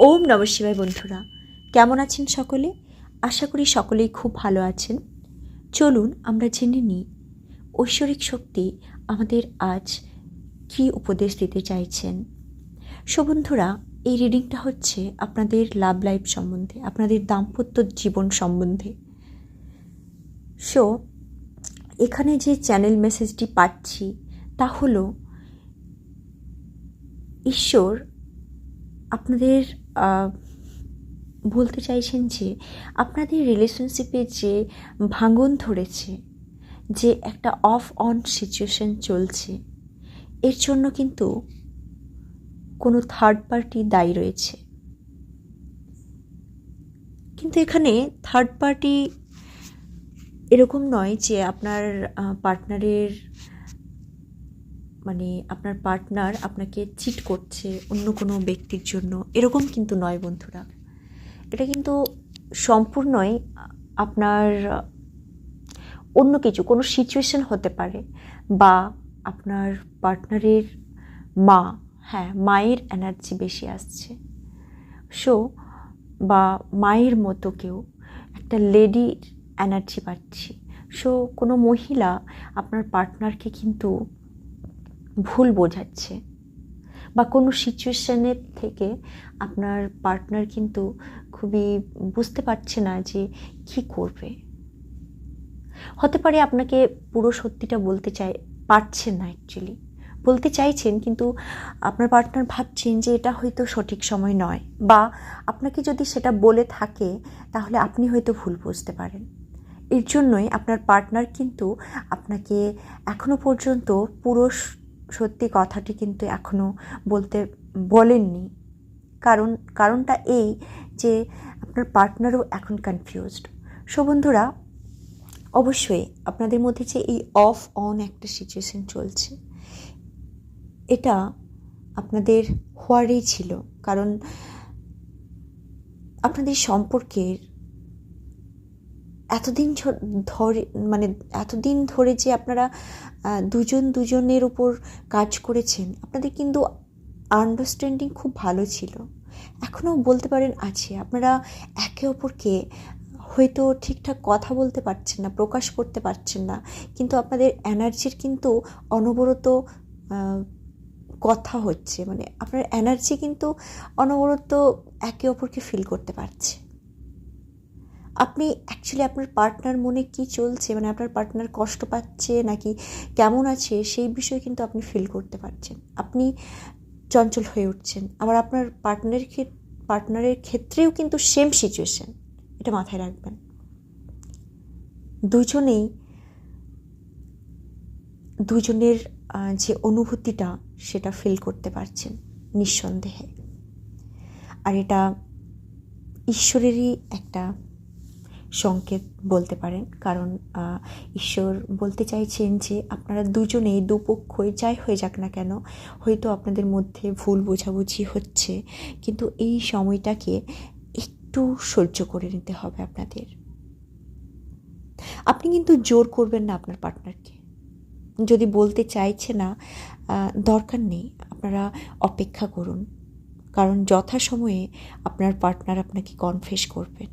ওম নমঃ শিবায়। বন্ধুরা কেমন আছেন সকলে? আশা করি সকলেই খুব ভালো আছেন। চলুন আমরা জেনে নিই ঐশ্বরিক শক্তি আমাদের আজ কী উপদেশ দিতে চাইছেন। বন্ধুরা, এই রিডিংটা হচ্ছে আপনাদের লাভ লাইফ সম্বন্ধে, আপনাদের দাম্পত্য জীবন সম্বন্ধে। এখানে যে চ্যানেল মেসেজটি পাচ্ছি তা হলো ঈশ্বর আপনাদের বলতে চাইছেন যে আপনাদের রিলেশনশিপে যে ভাঙন ধরেছে, যে একটা অফ অন সিচুয়েশন চলছে, এর জন্য কিন্তু কোনো থার্ড পার্টি দায়ী রয়েছে। কিন্তু এখানে থার্ড পার্টি এরকম নয় যে আপনার পার্টনারের আপনার পার্টনার আপনাকে চিট করছে অন্য কোনো ব্যক্তির জন্য, এরকম কিন্তু নয় বন্ধুরা। এটা কিন্তু সম্পূর্ণই আপনার অন্য কিছু, কোনো সিচুয়েশন হতে পারে, বা আপনার পার্টনারের মায়ের এনার্জি বেশি আসছে। বা মায়ের মতো কেউ, একটা লেডির এনার্জি পাচ্ছি। কোনো মহিলা আপনার পার্টনারকে কিন্তু ভুল বোঝাচ্ছে, বা কোনো সিচুয়েশনের থেকে আপনার পার্টনার কিন্তু খুবই বুঝতে পারছে না যে কী করবে। হতে পারে আপনাকে পুরো সত্যিটা বলতে পারছেন না, অ্যাকচুয়ালি বলতে চাইছেন, কিন্তু আপনার পার্টনার ভাবছেন যে এটা হয়তো সঠিক সময় নয়, বা আপনাকে যদি সেটা বলে থাকে তাহলে আপনি হয়তো ভুল বুঝতে পারেন। এর জন্যই আপনার পার্টনার কিন্তু আপনাকে এখনো পর্যন্ত পুরো সত্যি কথাটি কিন্তু এখনও বলেননি। কারণটা এই যে আপনার পার্টনারও এখন কনফিউজড। বন্ধুরা, অবশ্যই আপনাদের মধ্যে যে এই অফ অন একটা সিচুয়েশন চলছে, এটা আপনাদের হওয়ারই ছিল। কারণ আপনাদের সম্পর্কের এতদিন ধরে যে আপনারা দুজনের উপর কাজ করেছেন, আপনাদের কিন্তু আন্ডারস্ট্যান্ডিং খুব ভালো ছিল, এখনও বলতে পারেন আছে। আপনারা একে অপরকে হয়তো ঠিকঠাক কথা বলতে পারছেন না, প্রকাশ করতে পারছেন না, কিন্তু আপনাদের এনার্জির কিন্তু অনবরত কথা হচ্ছে। আপনার এনার্জি কিন্তু অনবরত একে অপরকে ফিল করতে পারছে। আপনি অ্যাকচুয়ালি আপনার পার্টনার মনে কি চলছে, আপনার পার্টনার কষ্ট পাচ্ছে নাকি কেমন আছে, সেই বিষয়ে কিন্তু আপনি ফিল করতে পারছেন। আপনি চঞ্চল হয়ে উঠছেন। আবার আপনার পার্টনারের ক্ষেত্রেও কিন্তু সেম সিচুয়েশন, এটা মাথায় রাখবেন। দুজনের যে অনুভূতিটা সেটা ফিল করতে পারছেন নিঃসন্দেহে। আর এটা ঈশ্বরেরই একটা সংকেত বলতে পারেন। কারণ ঈশ্বর বলতে চাইছেন যে আপনারা দুজনেই, দুপক্ষই যাই হয়ে যাক না কেন, হয়তো আপনাদের মধ্যে ভুল বোঝাবুঝি হচ্ছে, কিন্তু এই সময়টাকে একটু সহ্য করে নিতে হবে আপনাদের। আপনি কিন্তু জোর করবেন না আপনার পার্টনারকে। যদি বলতে চাইছে না, দরকার নেই, আপনারা অপেক্ষা করুন। কারণ যথাসময়ে আপনার পার্টনার আপনাকে কনফেস করবেন।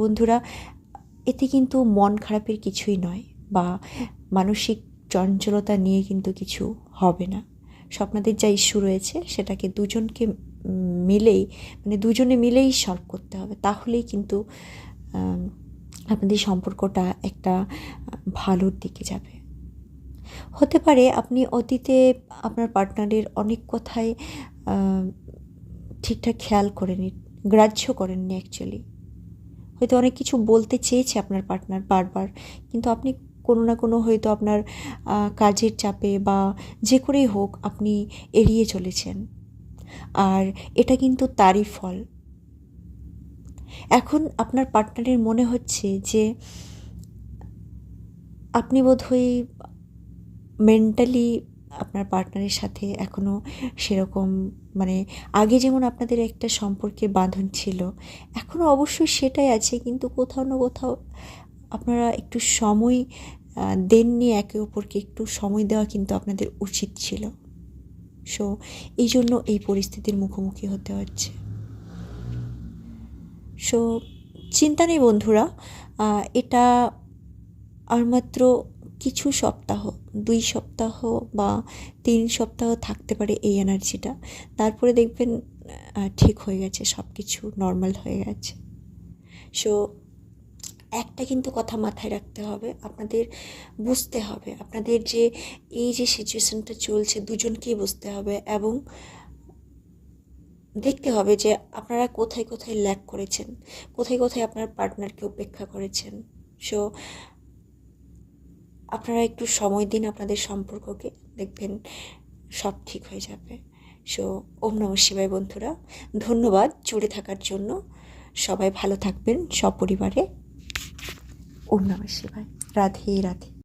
বন্ধুরা, এতে কিন্তু মন খারাপের কিছুই নয়, বা মানসিক চঞ্চলতা নিয়ে কিন্তু কিছু হবে না। আপনাদের যা ইস্যু রয়েছে সেটাকে দুজনে মিলেই সলভ করতে হবে। তাহলেই কিন্তু আপনাদের সম্পর্কটা একটা ভালোর দিকে যাবে। হতে পারে আপনি অতীতে আপনার পার্টনারের অনেক কথাই ঠিকঠাক খেয়াল করেননি, গ্রাহ্য করেননি। অ্যাকচুয়ালি হয়তো অনেক কিছু বলতে চেয়েছে আপনার পার্টনার বারবার, কিন্তু আপনি কোনো না কোনো, হয়তো আপনার কাজের চাপে বা যে করেই হোক, আপনি এড়িয়ে চলেছেন। আর এটা কিন্তু তারই ফল। এখন আপনার পার্টনারের মনে হচ্ছে যে আপনি বোধহয় মেন্টালি আপনার পার্টনারের সাথে এখনও সেরকম, আগে যেমন আপনাদের একটা সম্পর্কের বাঁধন ছিল, এখনও অবশ্যই সেটাই আছে, কিন্তু কোথাও না কোথাও আপনারা একটু সময় দেননি একে অপরকে। একটু সময় দেওয়া কিন্তু আপনাদের উচিত ছিল। সো এই জন্য এই পরিস্থিতির মুখোমুখি হতে হচ্ছে। সো চিন্তা নেই বন্ধুরা, এটা আর মাত্র কিছু সপ্তাহ, 2 সপ্তাহ বা 3 সপ্তাহ থাকতে পারে এই এনার্জিটা। তারপরে দেখবেন ঠিক হয়ে গেছে, সব কিছু নর্মাল হয়ে গেছে। সো একটা কিন্তু কথা মাথায় রাখতে হবে, আপনাদের বুঝতে হবে, আপনাদের যে এই যে সিচুয়েশনটা চলছে দুজনকেই বুঝতে হবে এবং দেখতে হবে যে আপনারা কোথায় কোথায় ল্যাক করেছেন, কোথায় কোথায় আপনার পার্টনারকে উপেক্ষা করেছেন। সো আপনারা একটু সময় দিন আপনাদের সম্পর্ককে, দেখবেন সব ঠিক হয়ে যাবে। সো ওম নমঃ শিবায় বন্ধুরা, ধন্যবাদ জুড়ে থাকার জন্য। সবাই ভালো থাকবেন সপরিবারে। ওম নমঃ শিবায়। রাধে রাধে।